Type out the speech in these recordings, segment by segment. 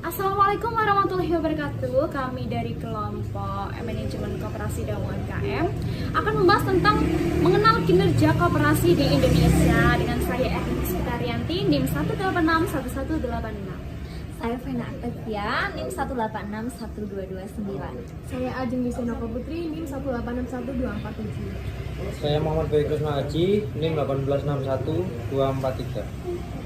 Assalamualaikum warahmatullahi wabarakatuh. Kami dari kelompok manajemen koperasi dan UMKM akan membahas tentang mengenal kinerja koperasi di Indonesia dengan saya Ernie Sutarianti, NIM 1861186. Saya Vena Aktavia, NIM 1861229. Saya Ajeng Wisenoko Putri, NIM 1861247. Saya Muhammad Bayi Kusma Haji, NIM 1816243.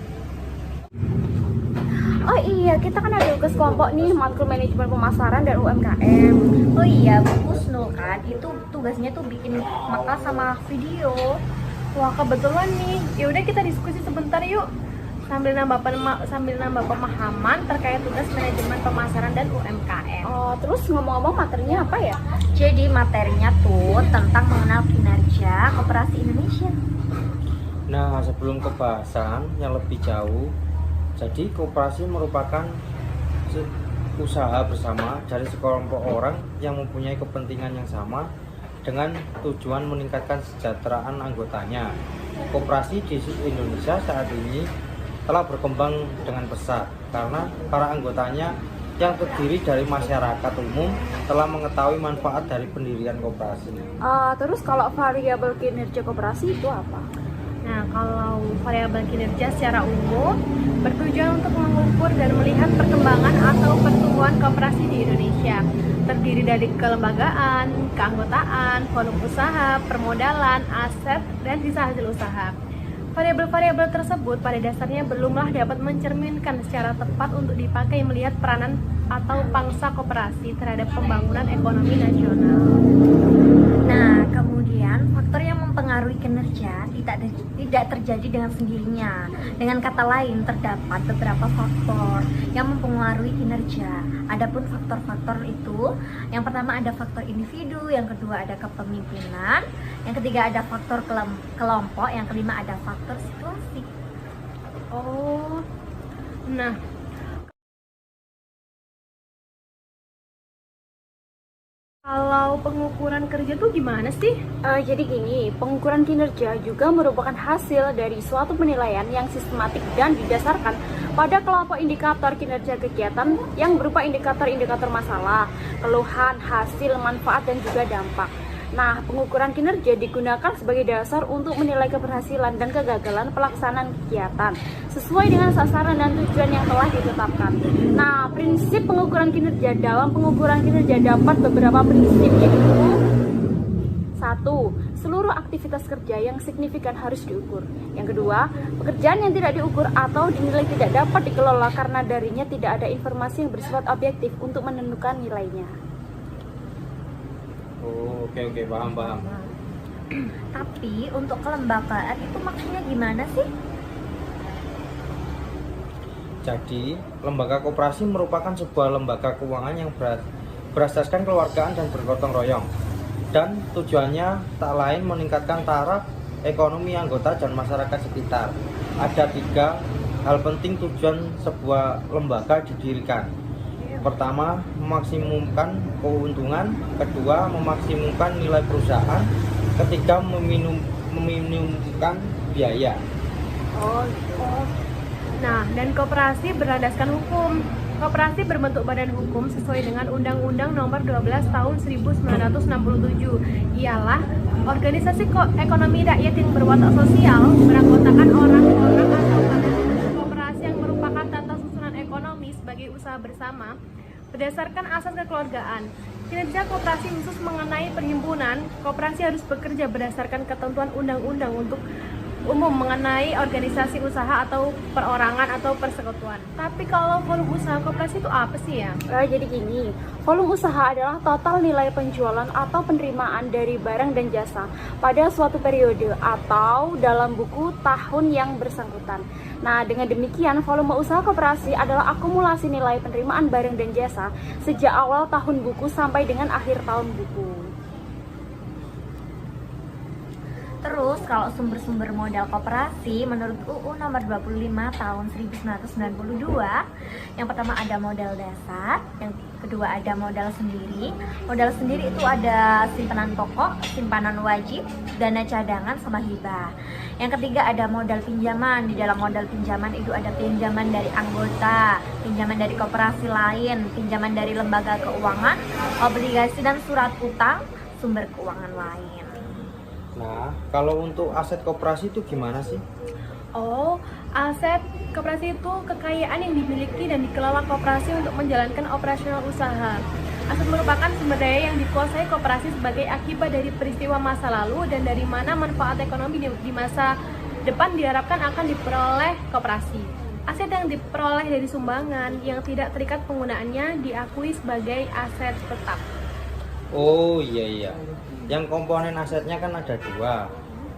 Oh iya, kita kan ada tugas kelompok nih, matkul manajemen pemasaran dan UMKM. Oh iya, Bu Husnul kan, itu tugasnya tuh bikin makal sama video. Wah, kebetulan nih. Yaudah kita diskusi sebentar yuk. Sambil nambah pemahaman terkait tugas manajemen pemasaran dan UMKM. Oh, terus ngomong-ngomong materinya apa ya? Jadi materinya tuh tentang mengenal kinerja koperasi Indonesia. Nah, sebelum ke bahasan yang lebih jauh, jadi koperasi merupakan usaha bersama dari sekelompok orang yang mempunyai kepentingan yang sama dengan tujuan meningkatkan kesejahteraan anggotanya. Koperasi di Indonesia saat ini telah berkembang dengan pesat karena para anggotanya yang terdiri dari masyarakat umum telah mengetahui manfaat dari pendirian koperasi. Terus kalau variabel kinerja koperasi itu apa? Nah, kalau variabel kinerja secara umum bertujuan untuk mengukur dan melihat perkembangan atau pertumbuhan koperasi di Indonesia. Terdiri dari kelembagaan, keanggotaan, volume usaha, permodalan, aset, dan sisa hasil usaha. Variabel-variabel tersebut pada dasarnya belumlah dapat mencerminkan secara tepat untuk dipakai melihat peranan atau pangsa koperasi terhadap pembangunan ekonomi nasional. Nah, kemudian faktor yang mempengaruhi kinerja tidak terjadi dengan sendirinya. Dengan kata lain, terdapat beberapa faktor yang mempengaruhi kinerja. Adapun faktor-faktor itu, yang pertama ada faktor individu, yang kedua ada kepemimpinan, yang ketiga ada faktor kelompok, yang kelima ada faktor situasi. Oh, nah, kalau pengukuran kerja tuh gimana sih? Jadi gini, pengukuran kinerja juga merupakan hasil dari suatu penilaian yang sistematik dan didasarkan pada kelompok indikator kinerja kegiatan yang berupa indikator-indikator masalah, keluhan, hasil, manfaat, dan juga dampak. Nah, pengukuran kinerja digunakan sebagai dasar untuk menilai keberhasilan dan kegagalan pelaksanaan kegiatan sesuai dengan sasaran dan tujuan yang telah ditetapkan. Nah, prinsip pengukuran kinerja dalam pengukuran kinerja dapat beberapa prinsip, yaitu 1. Seluruh aktivitas kerja yang signifikan harus diukur. Yang kedua, pekerjaan yang tidak diukur atau dinilai tidak dapat dikelola karena darinya tidak ada informasi yang bersifat objektif untuk menentukan nilainya. Oh, oke, paham. Tapi untuk kelembagaan itu maksudnya gimana sih? Jadi, lembaga koperasi merupakan sebuah lembaga keuangan yang berasaskan keluargaan dan bergotong royong. Dan tujuannya tak lain meningkatkan taraf ekonomi anggota dan masyarakat sekitar. Ada 3 hal penting tujuan sebuah lembaga didirikan. Pertama, memaksimumkan keuntungan. Kedua, memaksimumkan nilai perusahaan. Ketiga, meminimumkan biaya. Oh. Nah, dan koperasi berlandaskan hukum. Koperasi berbentuk badan hukum sesuai dengan Undang-Undang Nomor 12 Tahun 1967. Ialah organisasi ekonomi rakyat yang berwatak sosial, beranggotakan orang-orang atau koperasi yang merupakan tata susunan ekonomi sebagai usaha bersama berdasarkan asas kekeluargaan. Kinerja koperasi khusus mengenai perhimpunan, koperasi harus bekerja berdasarkan ketentuan undang-undang untuk umum mengenai organisasi usaha atau perorangan atau persekutuan. Tapi kalau volume usaha koperasi itu apa sih ya? Jadi gini, volume usaha adalah total nilai penjualan atau penerimaan dari barang dan jasa pada suatu periode atau dalam buku tahun yang bersangkutan. Nah, dengan demikian volume usaha koperasi adalah akumulasi nilai penerimaan barang dan jasa sejak awal tahun buku sampai dengan akhir tahun buku. Terus kalau sumber-sumber modal koperasi menurut UU nomor 25 tahun 1992, yang pertama ada modal dasar, yang kedua ada modal sendiri. Modal sendiri itu ada simpanan pokok, simpanan wajib, dana cadangan, sama hibah. Yang ketiga ada modal pinjaman. Di dalam modal pinjaman itu ada pinjaman dari anggota, pinjaman dari koperasi lain, pinjaman dari lembaga keuangan, obligasi dan surat utang, sumber keuangan lain. Nah, kalau untuk aset koperasi itu gimana sih? Oh, aset koperasi itu kekayaan yang dimiliki dan dikelola koperasi untuk menjalankan operasional usaha. Aset merupakan sumber daya yang dikuasai koperasi sebagai akibat dari peristiwa masa lalu dan dari mana manfaat ekonomi di masa depan diharapkan akan diperoleh koperasi. Aset yang diperoleh dari sumbangan yang tidak terikat penggunaannya diakui sebagai aset tetap. Oh iya. Yang komponen asetnya kan ada dua,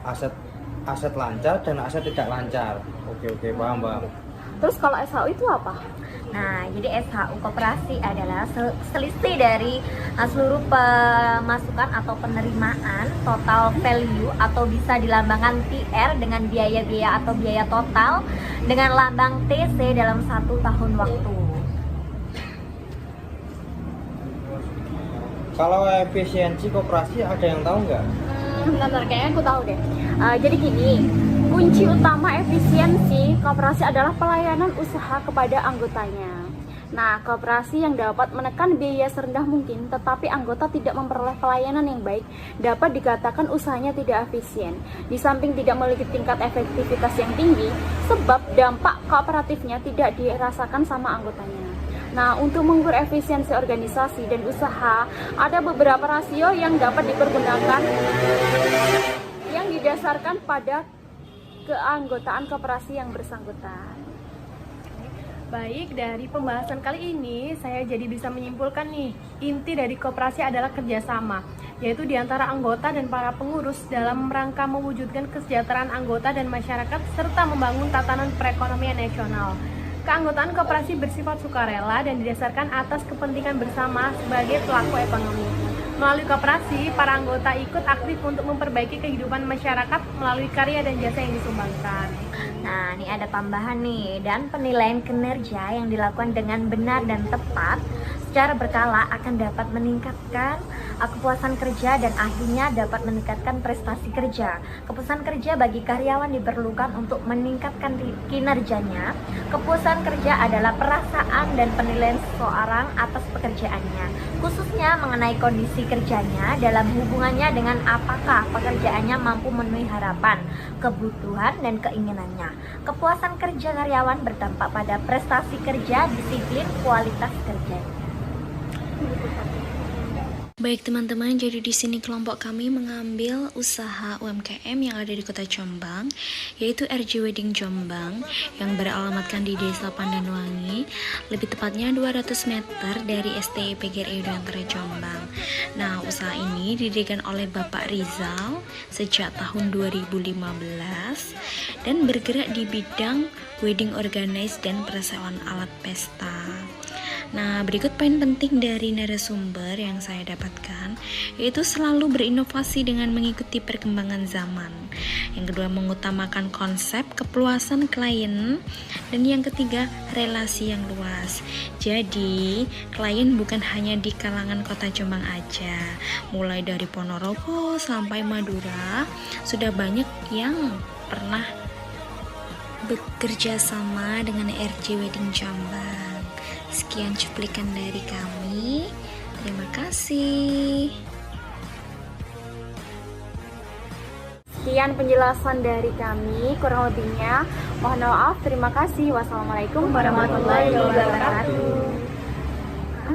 aset lancar dan aset tidak lancar. Oke, paham. Terus kalau SHU itu apa? Nah, jadi SHU koperasi adalah selisih dari seluruh pemasukan atau penerimaan total value atau bisa dilambangkan TR dengan biaya-biaya atau biaya total dengan lambang TC dalam 1 tahun waktu. Kalau efisiensi koperasi ada yang tahu nggak? Bentar, kayaknya aku tahu deh. Jadi gini, kunci utama efisiensi koperasi adalah pelayanan usaha kepada anggotanya. Nah, koperasi yang dapat menekan biaya serendah mungkin, tetapi anggota tidak memperoleh pelayanan yang baik, dapat dikatakan usahanya tidak efisien. Di samping tidak memiliki tingkat efektivitas yang tinggi, sebab dampak kooperatifnya tidak dirasakan sama anggotanya. Nah, untuk mengukur efisiensi organisasi dan usaha, ada beberapa rasio yang dapat dipergunakan yang didasarkan pada keanggotaan koperasi yang bersangkutan. Baik, dari pembahasan kali ini saya jadi bisa menyimpulkan nih, inti dari koperasi adalah kerjasama, yaitu di antara anggota dan para pengurus dalam rangka mewujudkan kesejahteraan anggota dan masyarakat serta membangun tatanan perekonomian nasional. Keanggotaan koperasi bersifat sukarela dan didasarkan atas kepentingan bersama sebagai pelaku ekonomi. Melalui koperasi, para anggota ikut aktif untuk memperbaiki kehidupan masyarakat melalui karya dan jasa yang disumbangkan. Nah, ini ada tambahan nih, dan penilaian kinerja yang dilakukan dengan benar dan tepat secara berkala akan dapat meningkatkan kepuasan kerja dan akhirnya dapat meningkatkan prestasi kerja. Kepuasan kerja bagi karyawan diperlukan untuk meningkatkan kinerjanya. Kepuasan kerja adalah perasaan dan penilaian seseorang atas pekerjaannya, khususnya mengenai kondisi kerjanya dalam hubungannya dengan apakah pekerjaannya mampu memenuhi harapan, kebutuhan, dan keinginannya. Kepuasan kerja karyawan berdampak pada prestasi kerja, disiplin, kualitas kerjanya. Baik teman-teman, jadi di sini kelompok kami mengambil usaha UMKM yang ada di Kota Jombang, yaitu RJ Wedding Jombang yang beralamatkan di Desa Pandanwangi, lebih tepatnya 200 meter dari STI PGRI Udayantara Jombang. Nah, usaha ini didirikan oleh Bapak Rizal sejak tahun 2015 dan bergerak di bidang wedding organize dan persewaan alat pesta. Nah, berikut poin penting dari narasumber yang saya dapatkan, yaitu selalu berinovasi dengan mengikuti perkembangan zaman. Yang kedua, mengutamakan konsep kepuasan klien. Dan yang ketiga, relasi yang luas. Jadi, klien bukan hanya di kalangan Kota Jombang aja. Mulai dari Ponorogo sampai Madura, sudah banyak yang pernah bekerja sama dengan RJ Wedding Jombang. Sekian cuplikan dari kami. Terima kasih. Sekian penjelasan dari kami. Kurang lebihnya mohon maaf. Terima kasih. Wassalamualaikum warahmatullahi wabarakatuh.